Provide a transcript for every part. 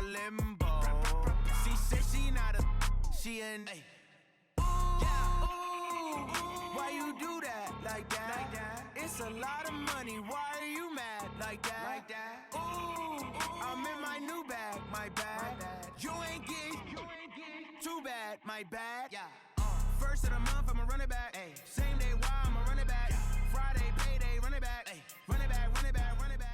a limbo. She said she not a, she an. Ooh, why you do that like that? It's a lot of money. Why are you mad like that? Ooh, I'm in my new bag, my bad. You ain't getting too bad, my bad. First of the month, I'ma run it back. Same day, why I'ma run it back. Friday, payday, run it back. Run it back, run it back, run it back.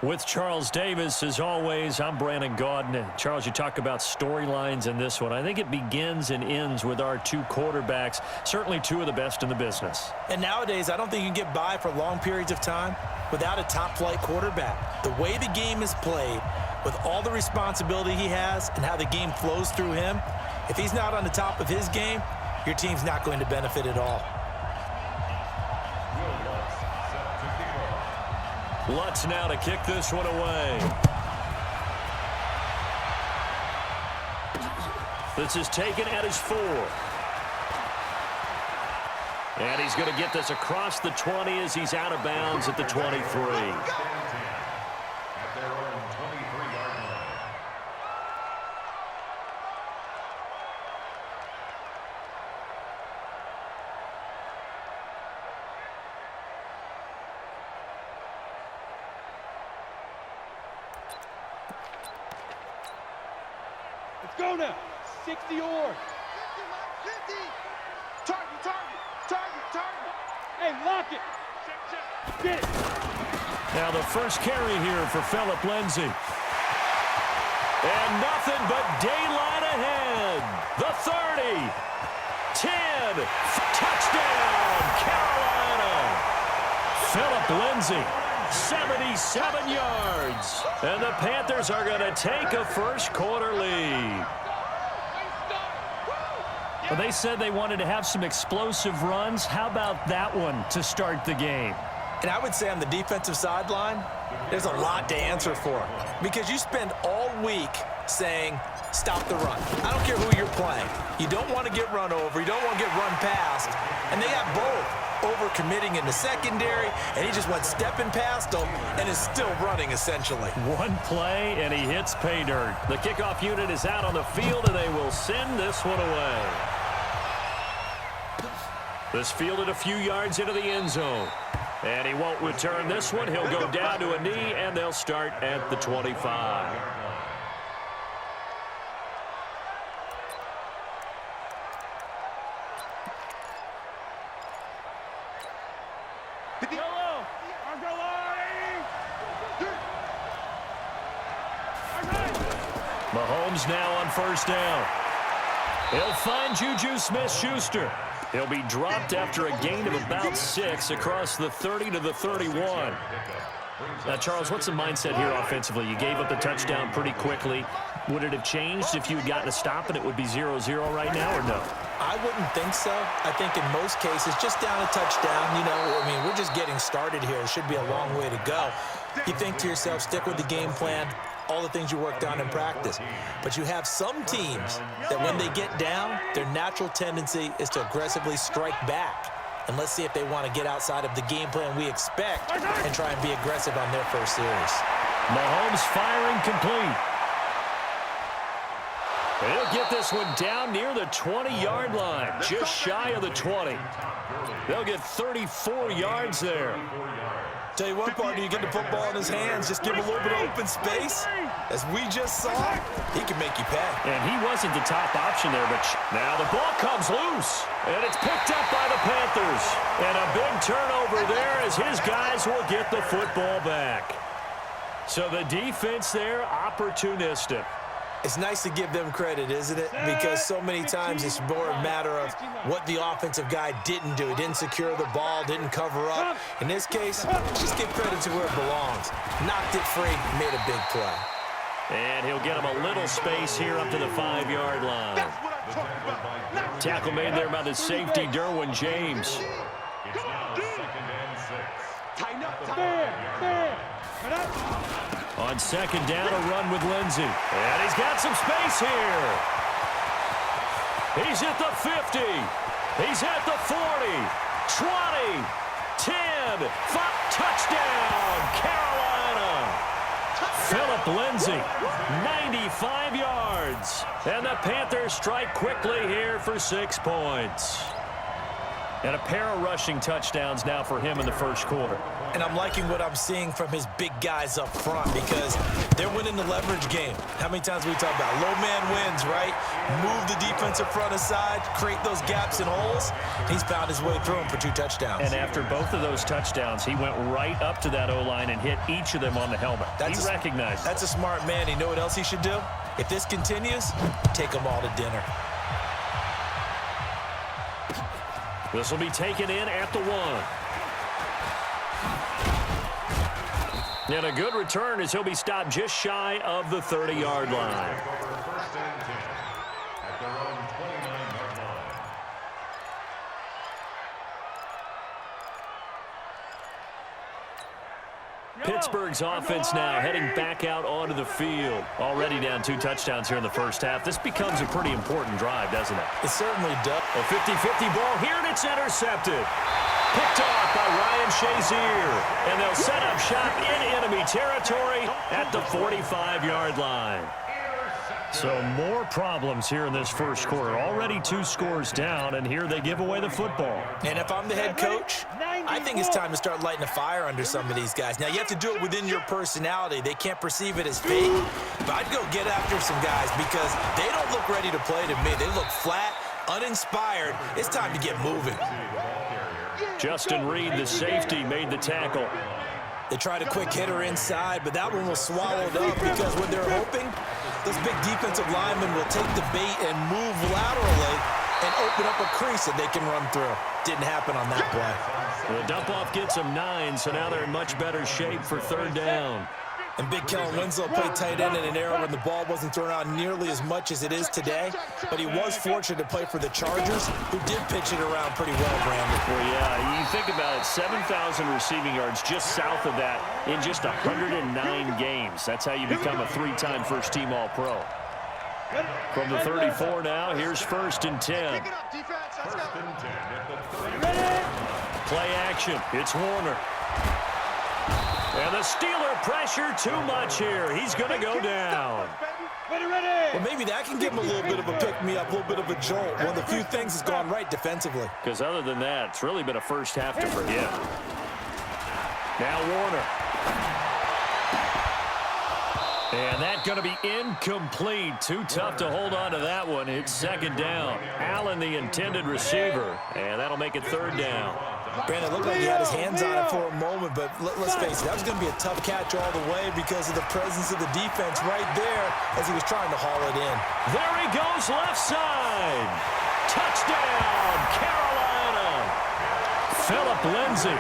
With Charles Davis, as always, I'm Brandon Gaudin. Charles, you talk about storylines in this one. I think it begins and ends with our two quarterbacks, certainly two of the best in the business. And nowadays, I don't think you can get by for long periods of time without a top-flight quarterback. The way the game is played, with all the responsibility he has and how the game flows through him, if he's not on the top of his game, your team's not going to benefit at all. Lutz now to kick this one away. This is taken at his 4. And he's going to get this across the 20 as he's out of bounds at the 23. Go now. 60 yards. 50. Target. Hey, lock it. Get it. Now the first carry here for Phillip Lindsay. And nothing but daylight ahead. The 30. 10. Touchdown, Carolina. Phillip Lindsay. 77 yards. And the Panthers are going to take a first quarter lead. Well, they said they wanted to have some explosive runs. How about that one to start the game? And I would say on the defensive sideline, there's a lot to answer for. Because you spend all week saying, stop the run. I don't care who you're playing. You don't want to get run over. You don't want to get run past. And they got both. Over-committing in the secondary, and he just went stepping past them and is still running, essentially. One play, and he hits pay dirt. The kickoff unit is out on the field, and they will send this one away. This fielded a few yards into the end zone. And he won't return this one. He'll go down to a knee, and they'll start at the 25. Mahomes now on first down. He'll find Juju Smith-Schuster. He'll be dropped after a gain of about 6 across the 30 to the 31. Now, Charles, what's the mindset here offensively? You gave up the touchdown pretty quickly. Would it have changed if you had gotten a stop and it would be 0-0 right now, or no? I wouldn't think so. I think in most cases, just down a touchdown, we're just getting started here. It should be a long way to go. You think to yourself, stick with the game plan, all the things you worked on in practice. But you have some teams that when they get down, their natural tendency is to aggressively strike back. And let's see if they want to get outside of the game plan we expect and try and be aggressive on their first series. Mahomes firing complete. He'll get this one down near the 20-yard line, just shy of the 20. They'll get 34 yards there. Tell you what, partner, you get the football in his hands, just give him a little bit of open space. As we just saw, he can make you pay. And he wasn't the top option there, but now the ball comes loose, and it's picked up by the Panthers. And a big turnover there as his guys will get the football back. So the defense there, opportunistic. It's nice to give them credit, isn't it? Because so many times it's more a matter of what the offensive guy didn't do. He didn't secure the ball, didn't cover up. In this case, just give credit to where it belongs. Knocked it free, made a big play. And he'll get him a little space here up to the 5-yard line. Tackle made there by the safety, Derwin James. On second down, a run with Lindsay. And he's got some space here. He's at the 50. He's at the 40. 20. 10. 5. Touchdown, Carolina. Lindsay, 95 yards. And the Panthers strike quickly here for 6 points. And a pair of rushing touchdowns now for him in the first quarter. And I'm liking what I'm seeing from his big guys up front because they're winning the leverage game. How many times we talk about low man wins, right? Move the defensive front aside, create those gaps and holes. He's found his way through them for 2 touchdowns. And after both of those touchdowns, he went right up to that O-line and hit each of them on the helmet. He recognized it. That's a smart man. You know what else he should do? If this continues, take them all to dinner. This will be taken in at the 1. And a good return as he'll be stopped just shy of the 30-yard line. First and 10 at their own 29-yard line. Pittsburgh's offense now heading back out onto the field. Already down 2 touchdowns here in the first half. This becomes a pretty important drive, doesn't it? It certainly does. A 50-50 ball here, and it's intercepted. Picked off by Ryan Shazier. And they'll set up shop in enemy territory at the 45-yard line. So more problems here in this first quarter. Already 2 scores down, and here they give away the football. And if I'm the head coach, I think it's time to start lighting a fire under some of these guys. Now, you have to do it within your personality. They can't perceive it as fake. But I'd go get after some guys because they don't look ready to play to me. They look flat, uninspired. It's time to get moving. Justin Reed, the safety, made the tackle. They tried a quick hitter inside, but that one was swallowed up because when they're hoping, those big defensive linemen will take the bait and move laterally and open up a crease that they can run through. Didn't happen on that play. The dump-off gets them 9, so now they're in much better shape for 3rd down. And Big Kellen Winslow played tight end in an era when the ball wasn't thrown out nearly as much as it is today. But he was fortunate to play for the Chargers, who did pitch it around pretty well, Brandon. Well, yeah, you think about it, 7,000 receiving yards just south of that in just 109 games. That's how you become a 3-time first-team All-Pro. From the 34 now, here's 1st and 10. First and 10 at the 30. Play action. It's Warner. And the Steeler pressure too much here. He's going to go down. Well, maybe that can give him a little bit of a pick-me-up, a little bit of a jolt. One of the few things that's gone right defensively. Because other than that, it's really been a first half to forget. Now Warner. And that's going to be incomplete. Too tough to hold on to that one. It's 2nd down. Allen, the intended receiver. And that'll make it 3rd down. Brandon, it looked like he had his hands on it for a moment, but let's face it, that was going to be a tough catch all the way because of the presence of the defense right there as he was trying to haul it in. There he goes, left side. Touchdown, Carolina. Philip Lindsay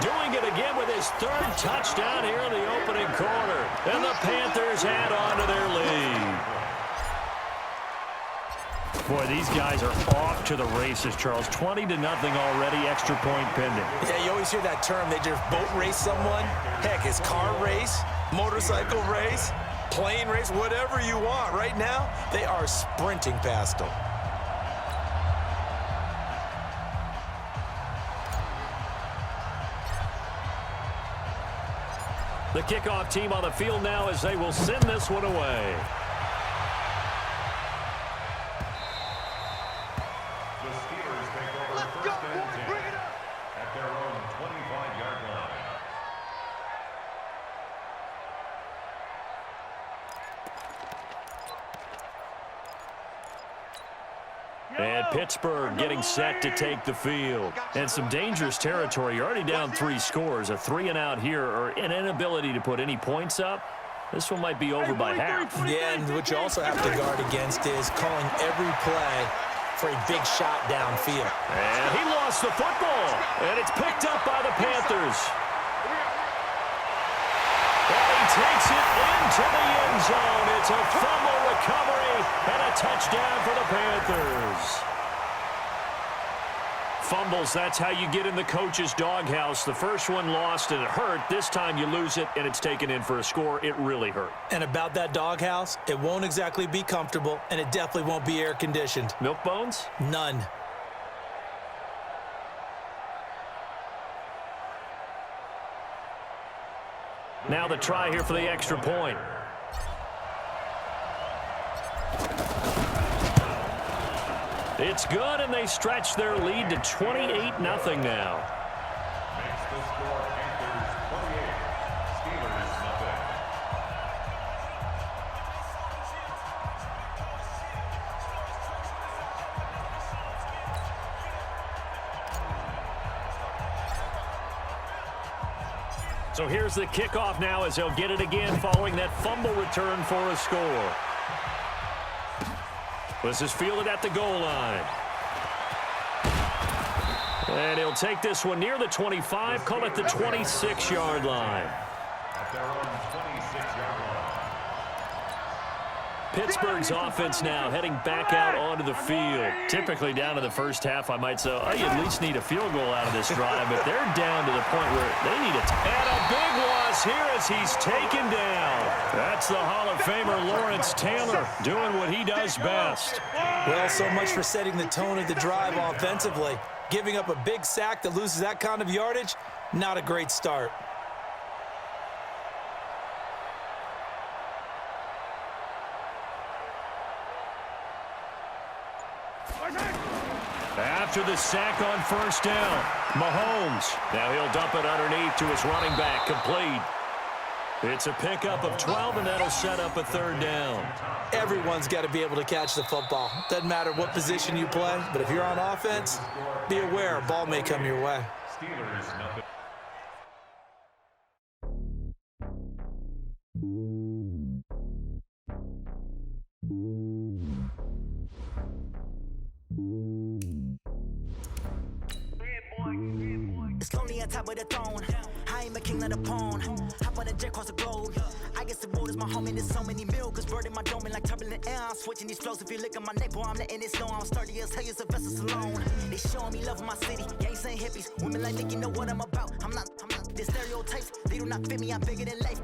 doing it again with his 3rd touchdown here in the opening quarter. And the Panthers add on to their lead. Boy, these guys are off to the races, Charles. 20-0 already, extra point pending. Yeah, you always hear that term. They just boat race someone. Heck, it's car race, motorcycle race, plane race, whatever you want. Right now, they are sprinting past them. The kickoff team on the field now as they will send this one away. And Pittsburgh getting set to take the field. And some dangerous territory. You're already down 3 scores. A 3-and-out here or an inability to put any points up. This one might be over by half. Yeah, and what you also have to guard against is calling every play for a big shot downfield. And he lost the football. And it's picked up by the Panthers. And he takes it into the end zone. It's a fumble recovery and a touchdown for the Panthers. Fumbles, that's how you get in the coach's doghouse. The first one lost and it hurt. This time you lose it and it's taken in for a score. It really hurt. And about that doghouse, it won't exactly be comfortable and it definitely won't be air conditioned. Milk bones? None. Now the try here for the extra point. It's good, and they stretch their lead to 28-0 now. Makes the score Panthers 28, Steelers nothing. So here's the kickoff now as they'll get it again following that fumble return for a score. This is fielded at the goal line. And he'll take this one near the 25, call it the 26-yard line. At their own 26-yard line. Pittsburgh's offense now heading back out onto the field. Typically down to the first half, I might say, oh, you at least need a field goal out of this drive, but they're down to the point where they need it. And a big loss here as he's taken down. That's the Hall of Famer Lawrence Taylor doing what he does best. Well, so much for setting the tone of the drive offensively. Giving up a big sack that loses that kind of yardage, not a great start. After the sack on first down, Mahomes. Now he'll dump it underneath to his running back, complete. It's a pickup of 12, and that'll set up a third down. Everyone's got to be able to catch the football. Doesn't matter what position you play, but if you're on offense, be aware a ball may come your way. Steelers nothing. It's lonely on top of the throne. I am a king of the pawn. Hop on a jet across the globe. I guess the world is my home and there's so many miracles burning my dome and like turbulent air. I'm switching these flows. If you look at my neck, boy, I'm letting it snow. I'm sturdy as hell, it's a vessel Salone. They showing me love in my city. Gangs ain't hippies. Women like Nick, you know what I'm about. I'm not. The stereotypes, they do not fit me. I'm bigger than life.